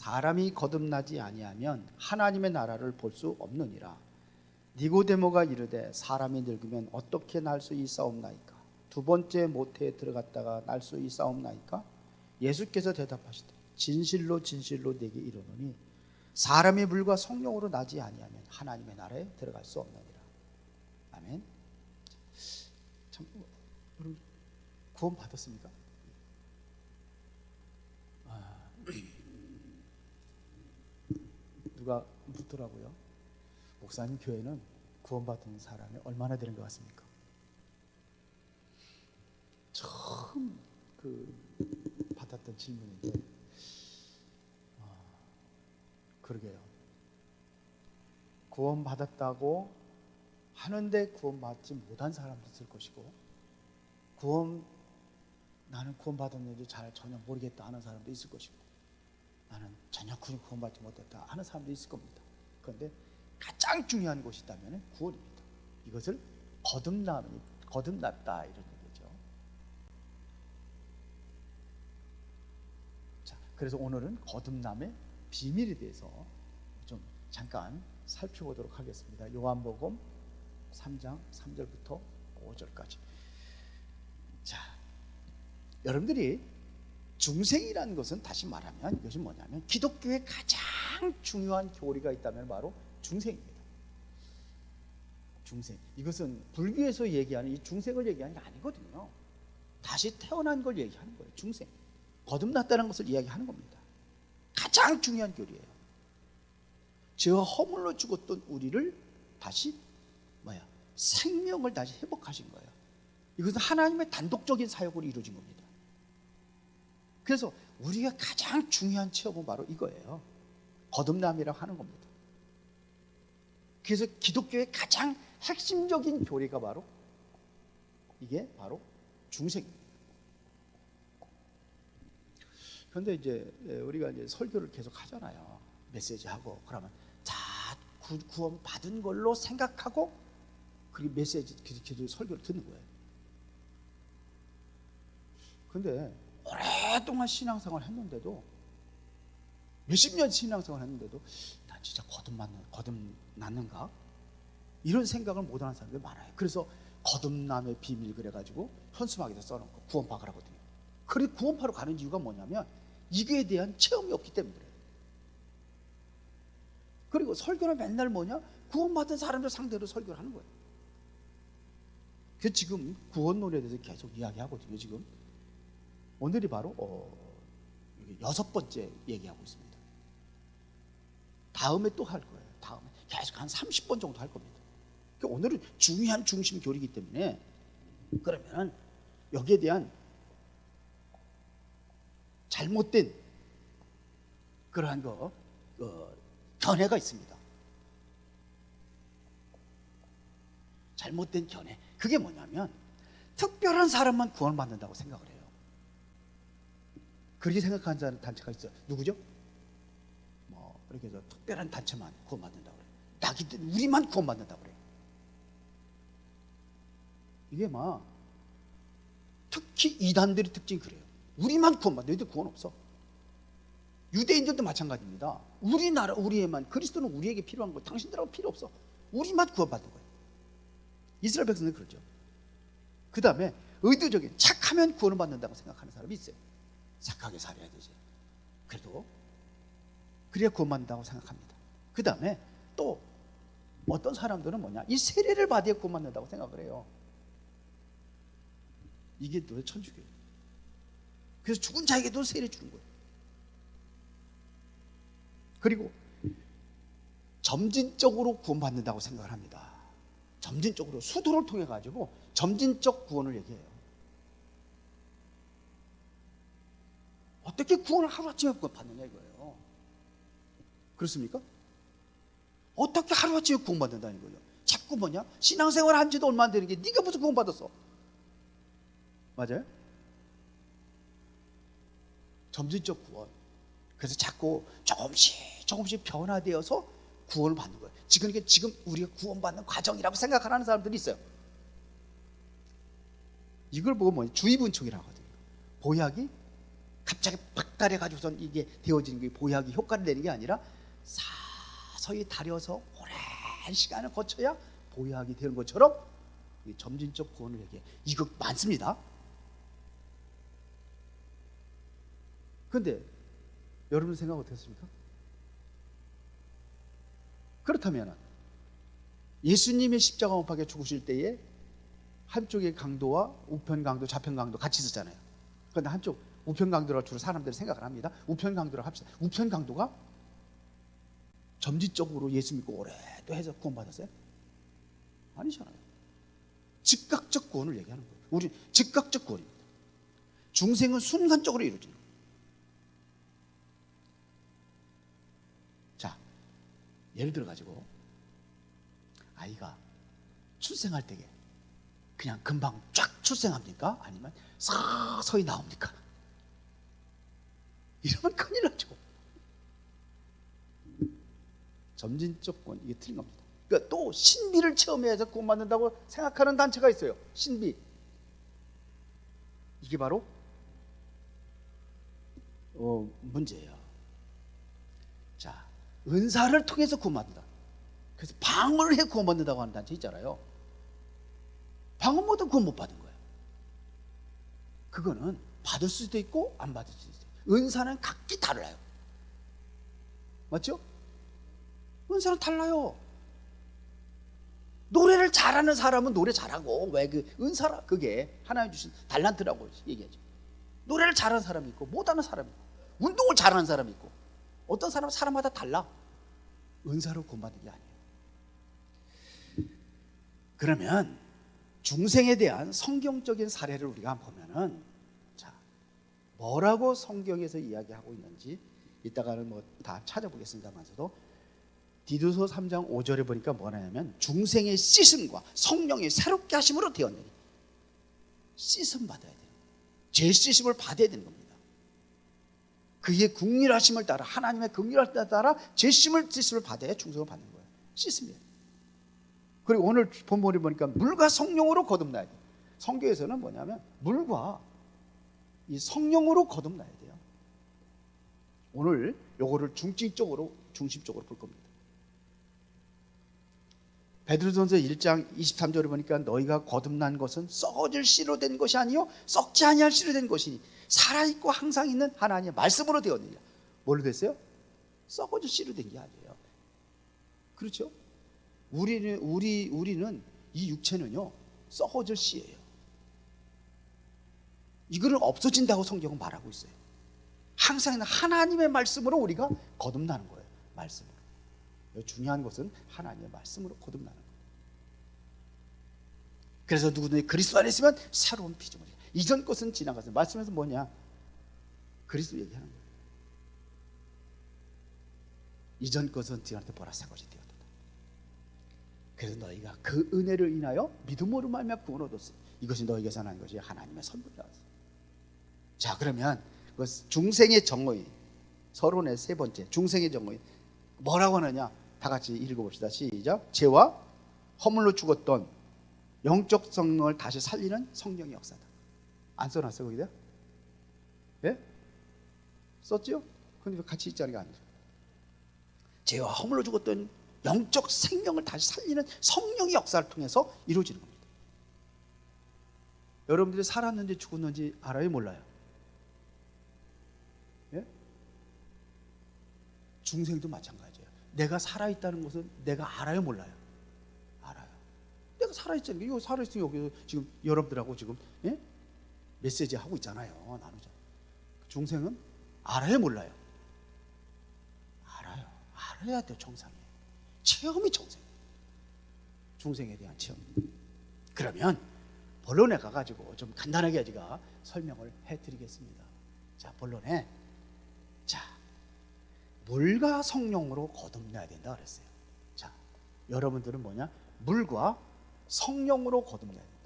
사람이 거듭나지 아니하면 하나님의 나라를 볼 수 없느니라. 니고데모가 이르되 사람이 늙으면 어떻게 날 수 있사옵나이까? 두 번째 모태에 들어갔다가 날 수 있사옵나이까? 예수께서 대답하시되 진실로 진실로 내게 이르노니 사람이 물과 성령으로 나지 아니하면 하나님의 나라에 들어갈 수 없느니라. 아멘. 참, 여러분 구원 받았습니까? 누가 묻더라고요. 목사님 교회는 구원받은 사람이 얼마나 되는 것 같습니까? 처음 받았던 질문인데, 그러게요. 구원받았다고 하는데 구원받지 못한 사람도 있을 것이고, 나는 구원받았는지 전혀 모르겠다 하는 사람도 있을 것이고, 나는 전혀 구원받지 못했다 하는 사람도 있을 겁니다. 그런데 가장 중요한 것이 있다면 구원입니다. 이것을 거듭났다 이런 얘기죠. 자, 그래서 오늘은 거듭남의 비밀에 대해서 좀 잠깐 살펴보도록 하겠습니다. 요한복음 3장 3절부터 5절까지. 자, 여러분들이 중생이라는 것은 다시 말하면 이것이 뭐냐면 기독교의 가장 중요한 교리가 있다면 바로 중생입니다. 중생. 이것은 불교에서 얘기하는 이 중생을 얘기하는 게 아니거든요. 다시 태어난 걸 얘기하는 거예요. 중생. 거듭났다는 것을 이야기하는 겁니다. 가장 중요한 교리예요. 죄와 허물로 죽었던 우리를 다시 생명을 다시 회복하신 거예요. 이것은 하나님의 단독적인 사역으로 이루어진 겁니다. 그래서 우리가 가장 중요한 체험은 바로 이거예요. 거듭남이라고 하는 겁니다. 그래서 기독교의 가장 핵심적인 교리가 바로 이게 바로 중생입니다. 그런데 이제 우리가 이제 설교를 계속 하잖아요. 메시지하고 그러면 자, 구원 받은 걸로 생각하고 그리고 메시지 기도 설교를 듣는 거예요. 그런데 오랫동안 신앙생활을 했는데도 몇십 년 신앙생활을 했는데도 난 진짜 거듭났는가? 이런 생각을 못하는 사람들이 많아요. 그래서 거듭남의 비밀 그래가지고 현수막에다 써놓고 구원받으라거든요. 그래 구원파로 가는 이유가 뭐냐면 이거에 대한 체험이 없기 때문에 그래요. 그리고 설교는 맨날 구원받은 사람들 상대로 설교를 하는 거예요. 그래서 지금 구원론에 대해서 계속 이야기하거든요. 지금 오늘이 바로 6번째 얘기하고 있습니다. 다음에 또 할 거예요. 다음에 계속 한 30번 정도 할 겁니다. 그러니까 오늘은 중요한 중심 교리이기 때문에 그러면 여기에 대한 잘못된 그러한 견해가 있습니다. 잘못된 견해. 그게 뭐냐면 특별한 사람만 구원받는다고 생각을 해요. 그렇게 생각하는 단체가 있어요. 누구죠? 이렇게 해서 특별한 단체만 구원받는다고 그래요. 자기들 우리만 구원받는다고 그래요. 이게 특히 이단들의 특징이 그래요. 우리만 구원받는다. 너희들 구원 없어. 유대인들도 마찬가지입니다. 우리나라 우리에만 그리스도는 우리에게 필요한 거 당신들하고 필요 없어. 우리만 구원받는 거예요. 이스라엘 백성은 그러죠. 그 다음에 의도적인 착하면 구원을 받는다고 생각하는 사람이 있어요. 착하게 살아야 되지. 그래야 구원받는다고 생각합니다. 그 다음에 또 어떤 사람들은 이 세례를 받아야 구원받는다고 생각을 해요. 이게 또 천주교예요. 그래서 죽은 자에게도 세례 주는 거예요. 그리고 점진적으로 구원받는다고 생각을 합니다. 점진적으로 수도를 통해 가지고 점진적 구원을 얘기해요. 어떻게 구원을 하루아침에 받느냐 이거예요. 그렇습니까? 어떻게 하루아침에 구원받는다는 거예요. 자꾸 신앙생활 한 지도 얼마 안 되는 게 네가 무슨 구원받았어. 맞아요? 점진적 구원. 그래서 자꾸 조금씩 변화되어서 구원을 받는 거예요. 지금 우리가 구원받는 과정이라고 생각하는 사람들이 있어요. 이걸 보고 주의분촉이라고 하거든요. 보약이 갑자기 팍 달여가지고선 이게 되어지는 게 보약이 효과를 내는 게 아니라 서서히 달여서 오랜 시간을 거쳐야 보약이 되는 것처럼 이 점진적 구원을 얘기해. 이거 많습니다. 그런데 여러분 생각 어떻습니까? 그렇다면 예수님의 십자가 못 박혀 죽으실 때에 한쪽의 강도와 우편 강도, 좌편 강도 같이 있었잖아요. 그런데 한쪽 우편 강도라고 주로 사람들이 생각을 합니다. 우편 강도라고 합시다. 우편 강도가 점진적으로 예수 믿고 오래 또 해서 구원받았어요? 아니잖아요. 즉각적 구원을 얘기하는 거예요. 우리 즉각적 구원입니다. 중생은 순간적으로 이루어지는 거예요. 자, 예를 들어 가지고 아이가 출생할 때에 그냥 금방 쫙 출생합니까? 아니면 서서히 나옵니까? 이러면 큰일 나죠. 점진적 구원, 이게 틀린 겁니다. 그러니까 또 신비를 체험해서 구원받는다고 생각하는 단체가 있어요. 신비. 이게 바로 문제예요. 자, 은사를 통해서 구원받는다. 그래서 방언을 해 구원받는다고 하는 단체 있잖아요. 방언 못하면 구원 못 받은 거예요. 그거는 받을 수도 있고 안 받을 수도 있어요. 은사는 각기 달라요. 맞죠? 은사는 달라요. 노래를 잘하는 사람은 노래 잘하고, 왜 그 은사라, 그게 하나님 주신 달란트라고 얘기하죠. 노래를 잘하는 사람이 있고 못하는 사람이 있고, 운동을 잘하는 사람이 있고, 어떤 사람은 사람마다 달라. 은사로 구원받는 게 아니에요. 그러면 중생에 대한 성경적인 사례를 우리가 보면은, 자, 뭐라고 성경에서 이야기하고 있는지 이따가는 뭐 다 찾아보겠습니다만서도 디도서 3장 5절에 보니까 뭐냐면 중생의 씻음과 성령의 새롭게 하심으로 되었느니, 씻음 받아야 돼요. 죄 씻음을 받아야 되는 겁니다. 그의 긍휼하심을 따라, 하나님의 긍휼하심을 따라 죄 씻음을 받아야 충성을 받는 거예요. 씻습니다. 그리고 오늘 본문에 보니까 물과 성령으로 거듭나야 돼요. 성경에서는 뭐냐면 물과 이 성령으로 거듭나야 돼요. 오늘 요거를 중심적으로 볼 겁니다. 베드로전서 1장 23절에 보니까 너희가 거듭난 것은 썩어질 씨로 된 것이 아니요 썩지 아니할 씨로 된 것이니 살아있고 항상 있는 하나님의 말씀으로 되었느니라. 뭘로 됐어요? 썩어질 씨로 된 게 아니에요. 그렇죠? 우리는 이 육체는요 썩어질 씨예요. 이거는 없어진다고 성경은 말하고 있어요. 항상 있는 하나님의 말씀으로 우리가 거듭나는 거예요. 말씀으로. 중요한 것은 하나님의 말씀으로 거듭나는 거예요. 그래서 누구든지 그리스도 안에 있으면 새로운 피조물이야. 이전 것은 지나갔어요. 말씀에서 뭐냐? 그리스도 얘기하는 거예요. 이전 것은 지나한테 보라 새 것이 되었다. 그래서 너희가 그 은혜를 인하여 믿음으로 말미암아 구원을 얻었으니 이것이 너희에게서 난 것이 하나님의 선물이라. 자, 그러면 중생의 정의, 서론의 세 번째 중생의 정의 뭐라고 하느냐? 다 같이 읽어봅시다. 시작. 죄와 허물로 죽었던 영적 성령을 다시 살리는 성령의 역사다. 안 써놨어요 거기다? 예? 썼죠? 근데 같이 있자는 게 아니죠. 죄와 허물로 죽었던 영적 생명을 다시 살리는 성령의 역사를 통해서 이루어지는 겁니다. 여러분들이 살았는지 죽었는지 알아요? 몰라요? 예? 중생도 마찬가지예요. 내가 살아있다는 것은 내가 알아요? 몰라요? 알아요. 내가 살아있잖아요. 이거 살아있으면 여기 지금 여러분들하고 지금 예? 메시지 하고 있잖아요. 나누자. 중생은 알아요? 몰라요? 알아요. 알아야 돼요. 정상이에요. 체험이 정상이에요. 중생에 대한 체험. 그러면 본론에 가가지고 좀 간단하게 제가 설명을 해드리겠습니다. 자, 본론에 자, 물과 성령으로 거듭나야 된다 그랬어요. 자, 여러분들은 뭐냐? 물과 성령으로 거듭나야 된다.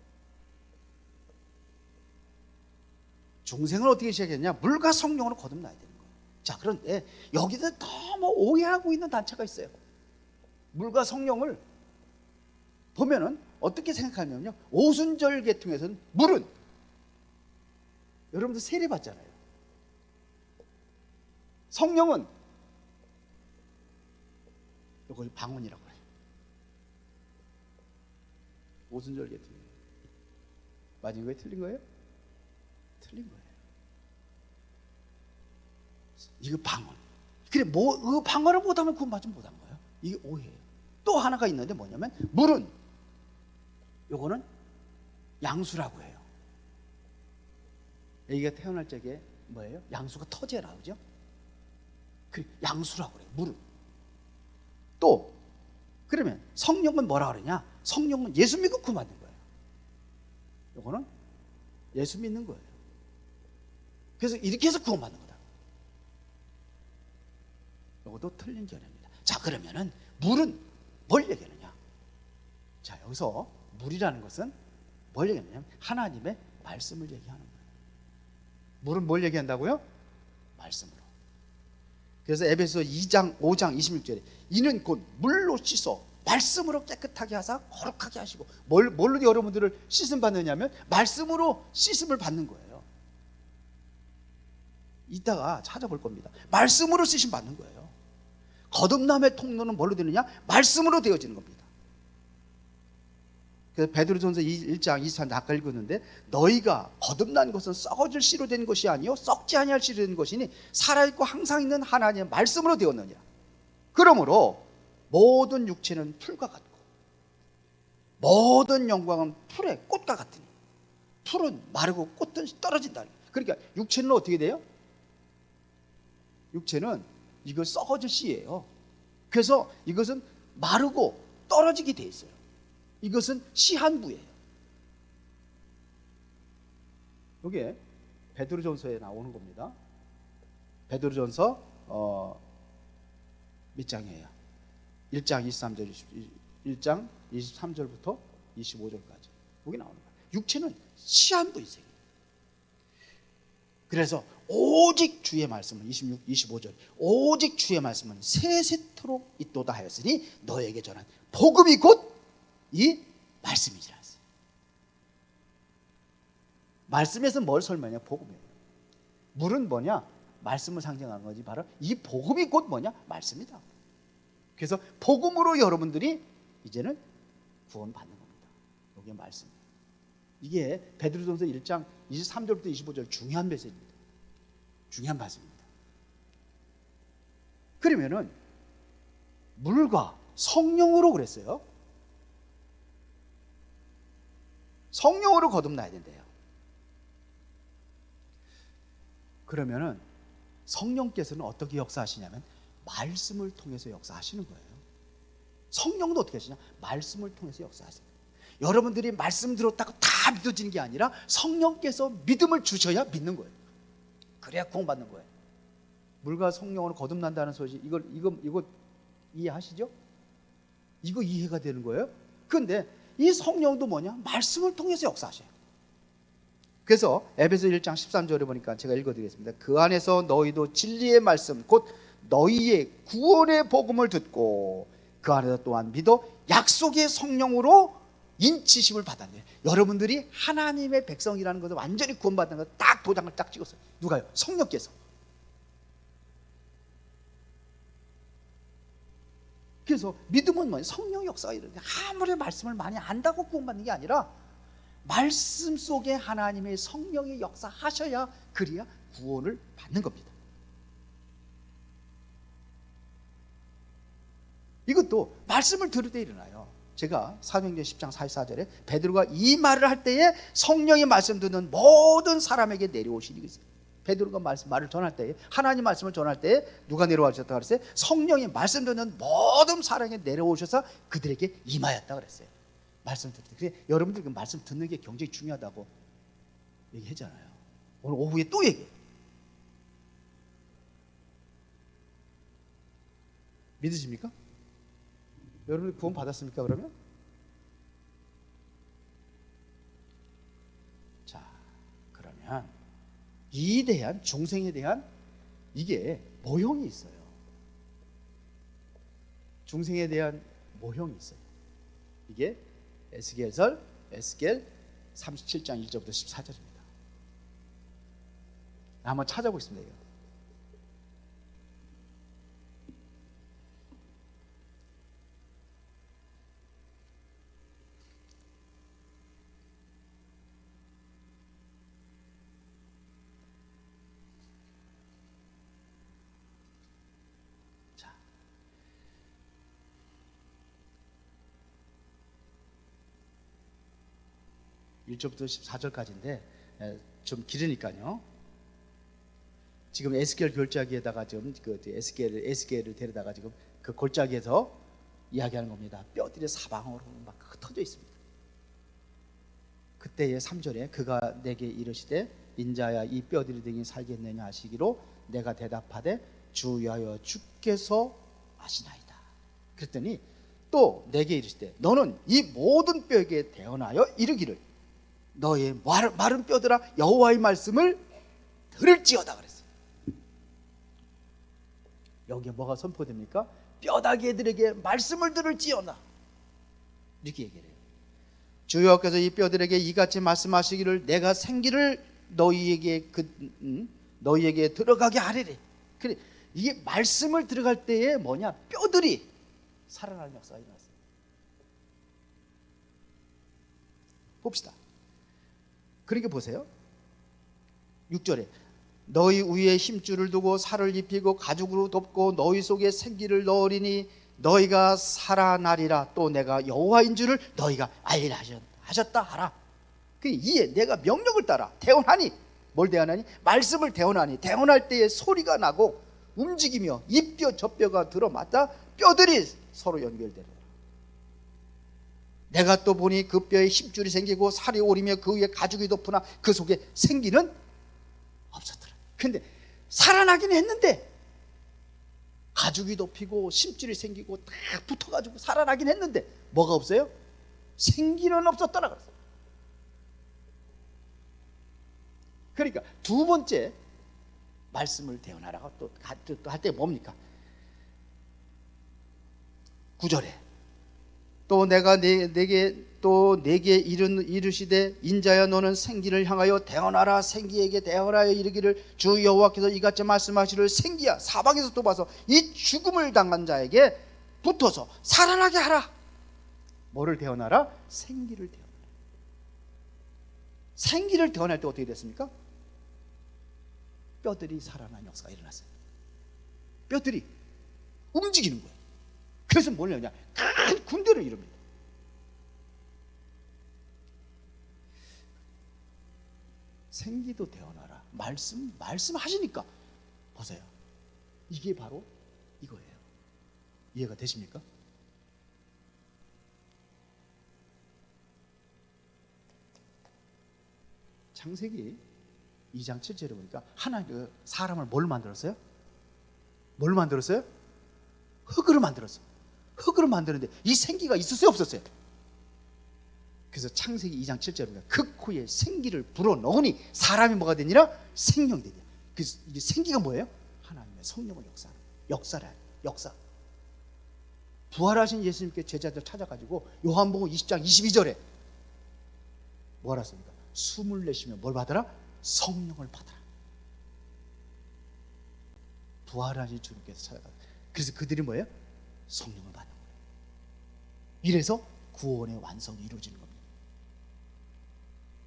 중생은 어떻게 시작했냐? 물과 성령으로 거듭나야 되는 거예요. 자, 그런데 여기서 너무 오해하고 있는 단체가 있어요. 물과 성령을 보면은 어떻게 생각하냐면요, 오순절 계통에서는 물은 여러분들 세례 받잖아요. 성령은 이걸 방언이라고 해요. 오순절기에 틀린 거예요. 맞은 거에 틀린 거예요? 틀린 거예요. 이거 방언. 그래, 그 방언을 못하면 구원 받지 못한 거예요. 이게 오해예요. 또 하나가 있는데 뭐냐면 물은 요거는 양수라고 해요. 애기가 태어날 적에 뭐예요? 양수가 터지에 나오죠. 그 양수라고 그래요. 물은. 또 그러면 성령은 뭐라 그러냐? 성령은 예수 믿고 구원 받는 거예요. 요거는 예수 믿는 거예요. 그래서 이렇게 해서 구원 받는 거다. 요것도 틀린 견해입니다. 자, 그러면은 물은 뭘 얘기하느냐? 자, 여기서 물이라는 것은 뭘 얘기하느냐면 하나님의 말씀을 얘기하는 거예요. 물은 뭘 얘기한다고요? 말씀으로. 그래서 에베소 2장 5장 26절에 이는 곧 물로 씻어 말씀으로 깨끗하게 하사 거룩하게 하시고, 뭘로 여러분들을 씻음 받느냐면 말씀으로 씻음을 받는 거예요. 이따가 찾아볼 겁니다. 말씀으로 씻음 받는 거예요. 거듭남의 통로는 뭘로 되느냐? 말씀으로 되어지는 겁니다. 그래서 베드로전서 1장 23절 아까 읽었는데 너희가 거듭난 것은 썩어질 씨로 된 것이 아니요 썩지 아니할 씨로 된 것이니 살아있고 항상 있는 하나님의 말씀으로 되었느니라. 그러므로 모든 육체는 풀과 같고 모든 영광은 풀의 꽃과 같으니 풀은 마르고 꽃은 떨어진다. 그러니까 육체는 어떻게 돼요? 육체는 이거 썩어질 씨예요. 그래서 이것은 마르고 떨어지게 돼 있어요. 이것은 시한부예요. 이게 베드로전서에 나오는 겁니다. 베드로전서 몇 장이에요? 1장 23절 1장 23절부터 25절까지 여기 나오는 거예요. 육체는 시한부이세요. 그래서 오직 주의 말씀은 26, 25절 오직 주의 말씀은 세세토록 있도다 하였으니 너에게 전한 복음이 곧 이 말씀이지라 했어요. 말씀에서 뭘 설명해요? 복음이에요. 물은 뭐냐? 말씀을 상징하는 거지. 바로 이 복음이 곧 뭐냐? 말씀이다. 그래서 복음으로 여러분들이 이제는 구원 받는 겁니다. 이게 말씀이에요. 이게 베드로전서 1장 23절부터 25절 중요한 메시지입니다. 중요한 말씀입니다. 그러면은 물과 성령으로 그랬어요. 성령으로 거듭나야 된대요. 그러면은 성령께서는 어떻게 역사하시냐면 말씀을 통해서 역사하시는 거예요. 성령도 어떻게 하시냐? 말씀을 통해서 역사하세요. 여러분들이 말씀 들었다고 다 믿어지는 게 아니라 성령께서 믿음을 주셔야 믿는 거예요. 그래야 구원받는 거예요. 물과 성령으로 거듭난다는 소식, 이거 이해하시죠? 이거 이해가 되는 거예요. 그런데 이 성령도 뭐냐? 말씀을 통해서 역사하셔요. 그래서 에베소 1장 13절에 보니까 제가 읽어드리겠습니다. 그 안에서 너희도 진리의 말씀 곧 너희의 구원의 복음을 듣고 그 안에서 또한 믿어 약속의 성령으로 인치심을 받았네요. 여러분들이 하나님의 백성이라는 것을 완전히 구원받는 것 딱 도장을 딱 찍었어요. 누가요? 성령께서. 그래서 믿음은 뭐예요? 성령 역사가 이런데 아무리 말씀을 많이 안다고 구원받는 게 아니라 말씀 속에 하나님의 성령의 역사하셔야 그래야 구원을 받는 겁니다. 이것도 말씀을 들을 때 일어나요. 제가 사도행전 10장 44절에 베드로가 이 말을 할 때에 성령의 말씀 듣는 모든 사람에게 내려오시니 그랬어요. 베드로가 말을 전할 때에 하나님 말씀을 전할 때에 누가 내려오셨다 그랬어요? 성령이 말씀 듣는 모든 사람에게 내려오셔서 그들에게 임하였다 그랬어요. 말씀 듣을 때. 그래서 여러분들 그 말씀 듣는 게 굉장히 중요하다고 얘기했잖아요. 오늘 오후에 또 얘기해요. 믿으십니까? 여러분 구원 받았습니까? 그러면? 자, 그러면 이에 대한 중생에 대한 이게 모형이 있어요. 중생에 대한 모형이 있어요. 이게 에스겔 37장 1절부터 14절입니다. 한번 찾아보겠습니다. 이거. 1절부터 14절까지인데 좀 길으니까요. 지금 에스겔 골짜기에다가 지금 그 에스겔을 데려다가 지금 그 골짜기에서 이야기하는 겁니다. 뼈들이 사방으로 막 흩어져 있습니다. 그때의 3절에 그가 내게 이르시되 인자야 이 뼈들이 등이 살겠느냐 하시기로 내가 대답하되 주여여 주께서 아시나이다. 그랬더니 또 내게 이르시되 너는 이 모든 뼈에게 대언하여 이르기를 너의 마른 뼈들아 여호와의 말씀을 들을지어다 그랬어요. 여기에 뭐가 선포됩니까? 뼈다귀들에게 말씀을 들을지어다 이렇게 얘기를 해요. 주여께서 이 뼈들에게 이같이 말씀하시기를 내가 생기를 너희에게 들어가게 하리래. 그래, 이게 말씀을 들어갈 때에 뭐냐? 뼈들이 살아나는 역사가 일어났어요. 봅시다. 그러니까 보세요. 6절에 너희 위에 힘줄을 두고 살을 입히고 가죽으로 덮고 너희 속에 생기를 넣으리니 너희가 살아나리라. 또 내가 여호와인 줄을 너희가 알리라 하셨다 하라. 이에 내가 명령을 따라 대언하니 뭘 대언하니? 말씀을 대언하니 대언할 때에 소리가 나고 움직이며 이 뼈 저 뼈가 들어맞다 뼈들이 서로 연결되더라. 내가 또 보니 그 뼈에 힘줄이 생기고 살이 오리며 그 위에 가죽이 덮으나 그 속에 생기는 없었더라. 근데 살아나긴 했는데 가죽이 덮이고 심줄이 생기고 딱 붙어가지고 살아나긴 했는데 뭐가 없어요? 생기는 없었더라 그랬어요. 그러니까 두 번째 말씀을 대언하라고 또 할 때 뭡니까? 9절에 또 내가 내게 이르시되 인자야 너는 생기를 향하여 대언하라. 생기에게 대언하여 이르기를 주 여호와께서 이같이 말씀하시를 생기야 사방에서 또 봐서 이 죽음을 당한 자에게 붙어서 살아나게 하라. 뭐를 대언하라? 생기를 대언하라. 생기를 대언할 때 어떻게 됐습니까? 뼈들이 살아나는 역사가 일어났어요. 뼈들이 움직이는 거예요. 그래서 뭐냐면 큰 군대를 이룹니다. 생기도 대언하라. 말씀하시니까 보세요. 이게 바로 이거예요. 이해가 되십니까? 창세기 2장 7절에 보니까 하나님 사람을 뭘 만들었어요? 뭘 만들었어요? 흙으로 만들었어요. 흙으로 만드는데 이 생기가 있었어요? 없었어요? 그래서 창세기 2장 7절에 보니까 그 코에 생기를 불어넣으니 사람이 뭐가 되니라? 생명이 되니라. 그래서 이게 생기가 뭐예요? 하나님의 성령을 역사를 역사. 부활하신 예수님께 제자들 찾아가지고 요한복음 20장 22절에 뭐라 했습니까? 숨을 내쉬며 뭘 받아라? 성령을 받아라. 부활하신 주님께서 찾아가. 그래서 그들이 뭐예요? 성령을 받는 거예요. 이래서 구원의 완성이 이루어지는 겁니다.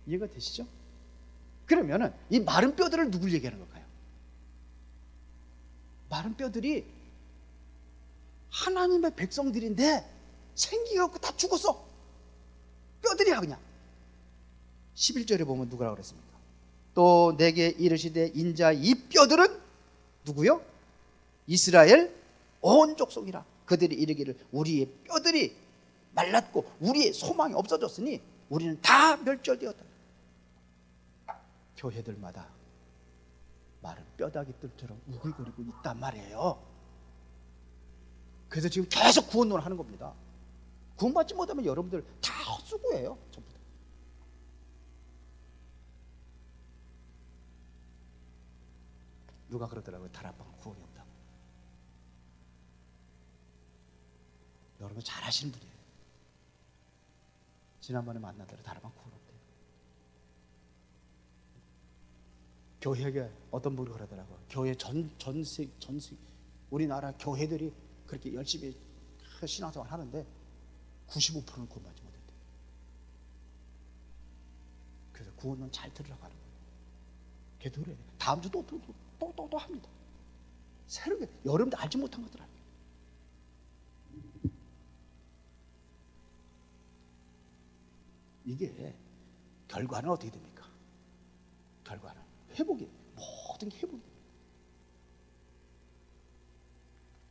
이해가 되시죠? 그러면은 이 마른 뼈들을 누굴 얘기하는 걸까요? 마른 뼈들이 하나님의 백성들인데 생기가 없고 다 죽었어. 뼈들이야 그냥. 11절에 보면 누구라고 그랬습니까? 또 내게 이르시되 인자 이 뼈들은 누구요? 이스라엘 온 족속이라. 그들이 이르기를 우리의 뼈들이 말랐고 우리의 소망이 없어졌으니 우리는 다 멸절되었다. 교회들마다 마른 뼈다귀들처럼 우글거리고 있단 말이에요. 그래서 지금 계속 구원론을 하는 겁니다. 구원받지 못하면 여러분들 다 헛수고예요. 전부 다. 누가 그러더라고요. 다락방 구원이 없다고. 여러분 잘 아시는 분이에요. 지난번에 만난 대로 다락방 구원 없대요. 교회에 어떤 분이 그러더라고요. 교회 전세 우리나라 교회들이 그렇게 열심히 신앙생활 하는데 95%는 구원받지 못했대요. 그래서 구원은 잘 들으라고 하는 거예요. 걔도 그래. 다음 주 또 합니다. 새롭게 여러분들 알지 못한 것들 합니다. 이게 결과는 어떻게 됩니까? 결과는 회복이, 모든 게 회복이.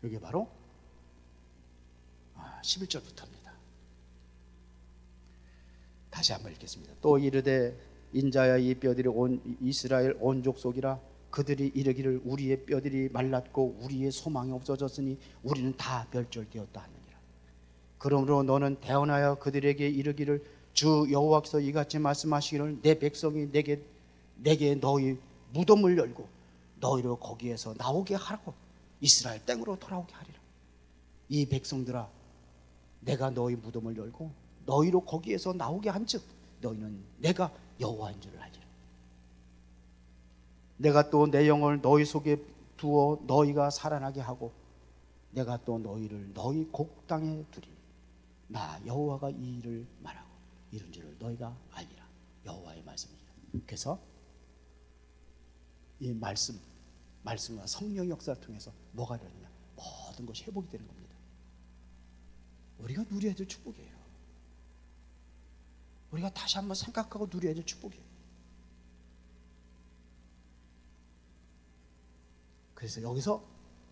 이게 바로 11절부터입니다. 다시 한번 읽겠습니다. 또 이르되 인자야 이 뼈들이 온 이스라엘 온 족속이라. 그들이 이르기를 우리의 뼈들이 말랐고 우리의 소망이 없어졌으니 우리는 다 멸절되었다 하느니라. 그러므로 너는 대언하여 그들에게 이르기를 주 여호와께서 이같이 말씀하시기를 내 백성이 내게 너희 무덤을 열고 너희로 거기에서 나오게 하라고. 이스라엘 땅으로 돌아오게 하리라. 이 백성들아, 내가 너희 무덤을 열고 너희로 거기에서 나오게 한즉 너희는 내가 여호와인 줄을 알리라. 내가 또 내 영을 너희 속에 두어 너희가 살아나게 하고 내가 또 너희를 너희 곡땅에 두리니 나 여호와가 이 일을 말하고 이런 줄을 너희가 알리라. 여호와의 말씀입니다. 그래서 이 말씀과 성령의 역사를 통해서 뭐가 되느냐? 모든 것이 회복이 되는 겁니다. 우리가 누려야 될 축복이에요. 우리가 다시 한번 생각하고 누려야 될 축복이에요. 그래서 여기서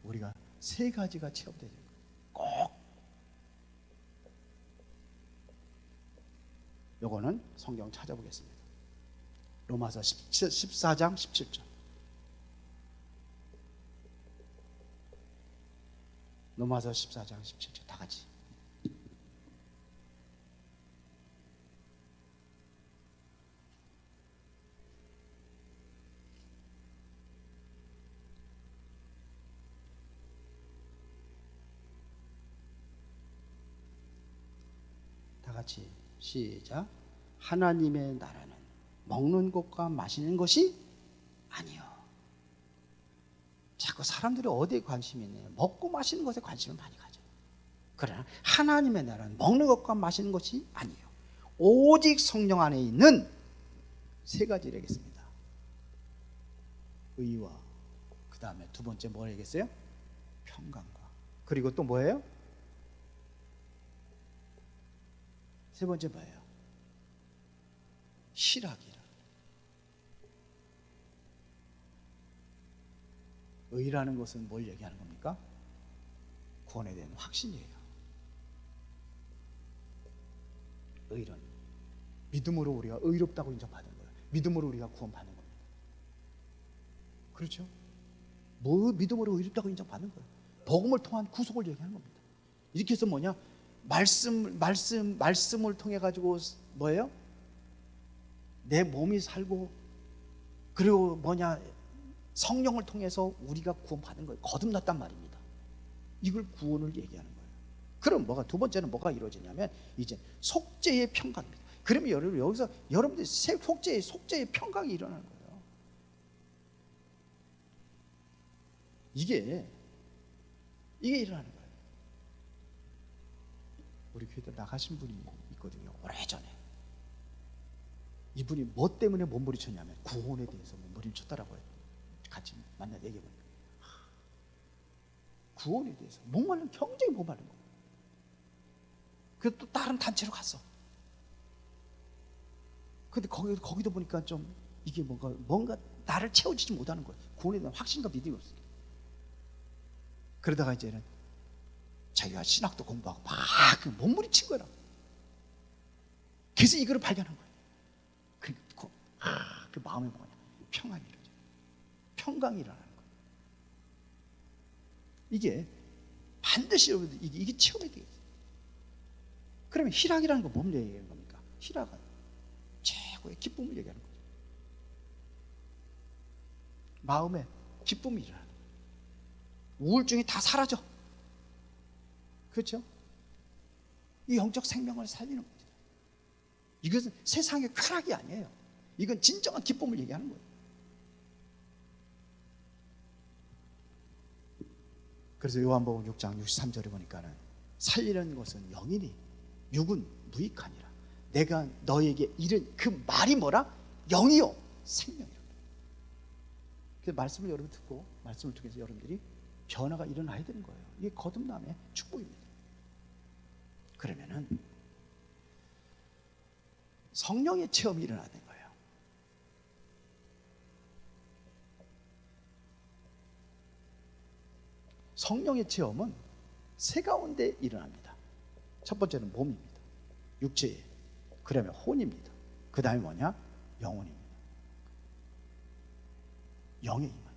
우리가 세 가지가 체험되는 거예요. 꼭 요거는 성경 찾아보겠습니다. 로마서 14장 17절. 로마서 14장 17절 다 같이. 다 같이 시작. 하나님의 나라는 먹는 것과 마시는 것이 아니요. 자꾸 사람들이 어디에 관심이 있네요. 먹고 마시는 것에 관심을 많이 가져요. 그러나 하나님의 나라는 먹는 것과 마시는 것이 아니에요. 오직 성령 안에 있는 세 가지를 얘기했습니다. 의와 그 다음에 두 번째 뭘 얘기했어요? 평강과. 그리고 또 뭐예요? 세 번째 뭐예요? 희락이라. 의라는 것은 뭘 얘기하는 겁니까? 구원에 대한 확신이에요. 의는 믿음으로 우리가 의롭다고 인정받는 거예요. 믿음으로 우리가 구원받는 겁니다. 그렇죠? 뭐 믿음으로 의롭다고 인정받는 거예요. 복음을 통한 구속을 얘기하는 겁니다. 이렇게 해서 뭐냐? 말씀을 통해 가지고 뭐예요? 내 몸이 살고, 그리고 뭐냐? 성령을 통해서 우리가 구원받는 거예요. 거듭났단 말입니다. 이걸 구원을 얘기하는 거예요. 그럼 뭐가 두 번째는 뭐가 이루어지냐면 이제 속죄의 평강입니다. 그러면 여기서 여러분들 속죄의 평강이 일어나는 거예요. 이게 일어나는 거예요. 우리 교회도 나가신 분이 있거든요. 오래전에. 이분이 뭐 때문에 몸부림쳤냐면 구원에 대해서 몸부림쳤다라고 해요. 같이 만나 얘기해보니까 구원에 대해서 목마른 경쟁이 목마른 거예요. 그래서 또 다른 단체로 갔어. 근데 거기도 보니까 좀 이게 뭔가 나를 채워지지 못하는 거예요. 구원에 대한 확신과 믿음이 없어요. 그러다가 이제는 자기가 신학도 공부하고 막 몸부림친 거라. 그래서 이거를 발견한 거예요. 그 마음에 뭐냐? 평안이 일어나죠. 평강이 일어나는 거예요. 이게 반드시 여러분들 이게 체험이 되겠어요. 그러면 희락이라는 건 뭘 얘기하는 겁니까? 희락은 최고의 기쁨을 얘기하는 거죠. 마음에 기쁨이 일어나는 거예요. 우울증이 다 사라져. 그렇죠? 이 영적 생명을 살리는 겁니다. 이것은 세상의 쾌락이 아니에요. 이건 진정한 기쁨을 얘기하는 거예요. 그래서 요한복음 6장 63절에 보니까는 살리는 것은 영이니 육은 무익하니라. 내가 너에게 이른 그 말이 뭐라? 영이요 생명이라. 그 말씀을 여러분 듣고 말씀을 통해서 여러분들이 변화가 일어나야 되는 거예요. 이게 거듭남의 축복입니다. 그러면은 성령의 체험이 일어나는 거예요. 성령의 체험은 세 가운데 일어납니다. 첫 번째는 몸입니다. 육체에. 그다음에 혼입니다. 그 다음에 뭐냐? 영혼입니다. 영에 임하는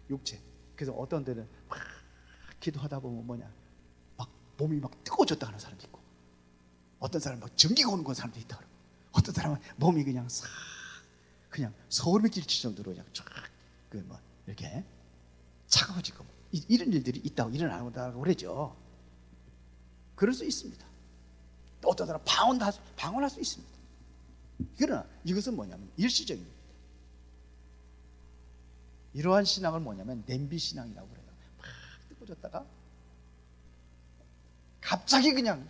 육체. 그래서 어떤 데는 막 기도하다 보면 뭐냐, 막 몸이 막 뜨거워졌다 하는 사람도 있고, 어떤 사람은 막 전기가 오는 사람도 있다 그러고, 어떤 사람은 몸이 그냥 싹 그냥 소름이 끼칠 정도로 그냥 쫙뭐 이렇게 차가워지고 이런 일들이 있다고 일어나고 그러죠. 그럴 수 있습니다. 또 어떤 사람은 방언할 수 있습니다. 그러나 이것은 뭐냐면 일시적입니다. 이러한 신앙을 뭐냐면 냄비 신앙이라고 그래요. 막 뜨거워졌다가 갑자기 그냥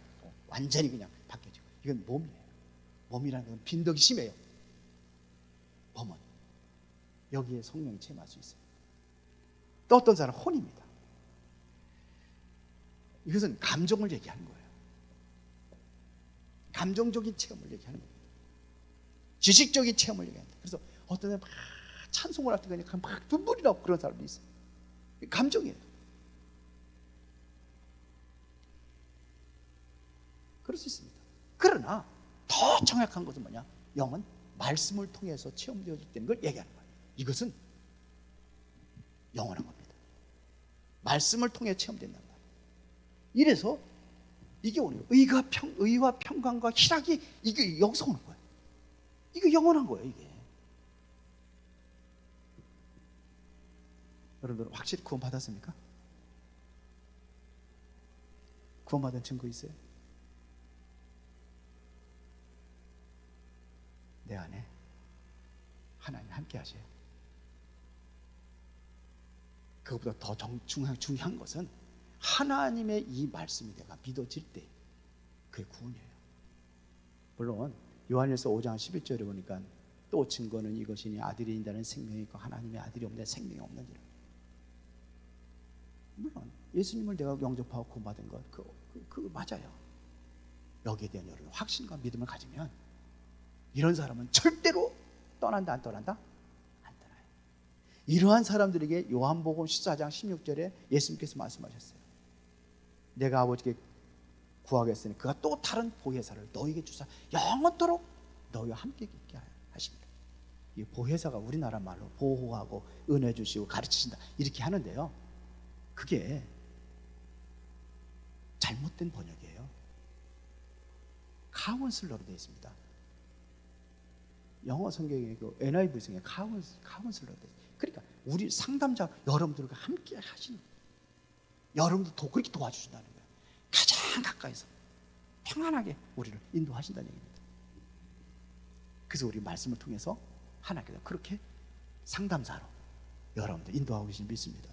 완전히 그냥 바뀌어지고, 이건 몸이에요. 몸이라는 건 빈덕이 심해요. 몸은 여기에 성령이 체험할 수 있어요. 또 어떤 사람은 혼입니다. 이것은 감정을 얘기하는 거예요. 감정적인 체험을 얘기하는 거예요. 지식적인 체험을 얘기합니다. 그래서 어떤 사람은 막 찬송을 할 때 그냥 막 눈물이 나고 그런 사람도 있어요. 감정이에요. 그럴 수 있습니다. 그러나 더 정확한 것은 뭐냐? 영은 말씀을 통해서 체험되어질 걸 얘기하는 거예요. 이것은 영원한 겁니다. 말씀을 통해 체험된단 말이에요. 이래서 이게 오늘 의와 평강과 희락이 이게 여기서 오는 거예요. 이게 영원한 거예요. 이게 여러분들 확실히 구원 받았습니까? 구원 받은 증거 있어요? 내 안에 하나님 함께 하세요. 그것보다 더 중요한 것은 하나님의 이 말씀이 내가 믿어질 때 그게 구원이에요. 물론 요한일서 5장 11절에 보니까 또 증거는 이것이니 아들이 인다는 생명이 있고 하나님의 아들이 없는 생명이 없느니라. 물론 예수님을 내가 영접하고 구원받은 것 그 맞아요. 여기에 대한 여러분 확신과 믿음을 가지면 이런 사람은 절대로 떠난다 안 떠난다? 안 떠나요. 이러한 사람들에게 요한복음 14장 16절에 예수님께서 말씀하셨어요. 내가 아버지께 구하겠으니 그가 또 다른 보혜사를 너에게 주사 영원토록 너희와 함께 있게 하십니다. 이 보혜사가 우리나라 말로 보호하고 은혜 주시고 가르치신다 이렇게 하는데요, 그게 잘못된 번역이에요. 카운슬러로 되어 있습니다. 영어 성경의 그 NIV 성경에 카운슬러로 되어 있어요. 그러니까 우리 상담자 여러분들과 함께 하시는, 여러분들도 그렇게 도와주신다는 거예요. 가장 가까이서 평안하게 우리를 인도하신다는 얘기입니다. 그래서 우리 말씀을 통해서 하나님께서 그렇게 상담사로 여러분들 인도하고 계신 믿습니다.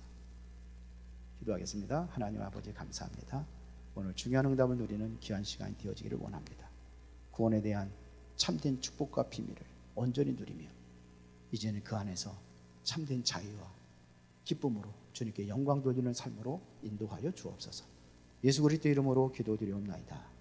기도하겠습니다. 하나님 아버지 감사합니다. 오늘 중요한 응답을 누리는 귀한 시간이 되어지기를 원합니다. 구원에 대한 참된 축복과 비밀을 온전히 누리며 이제는 그 안에서 참된 자유와 기쁨으로 주님께 영광 돌리는 삶으로 인도하여 주옵소서. 예수 그리스도 이름으로 기도드리옵나이다.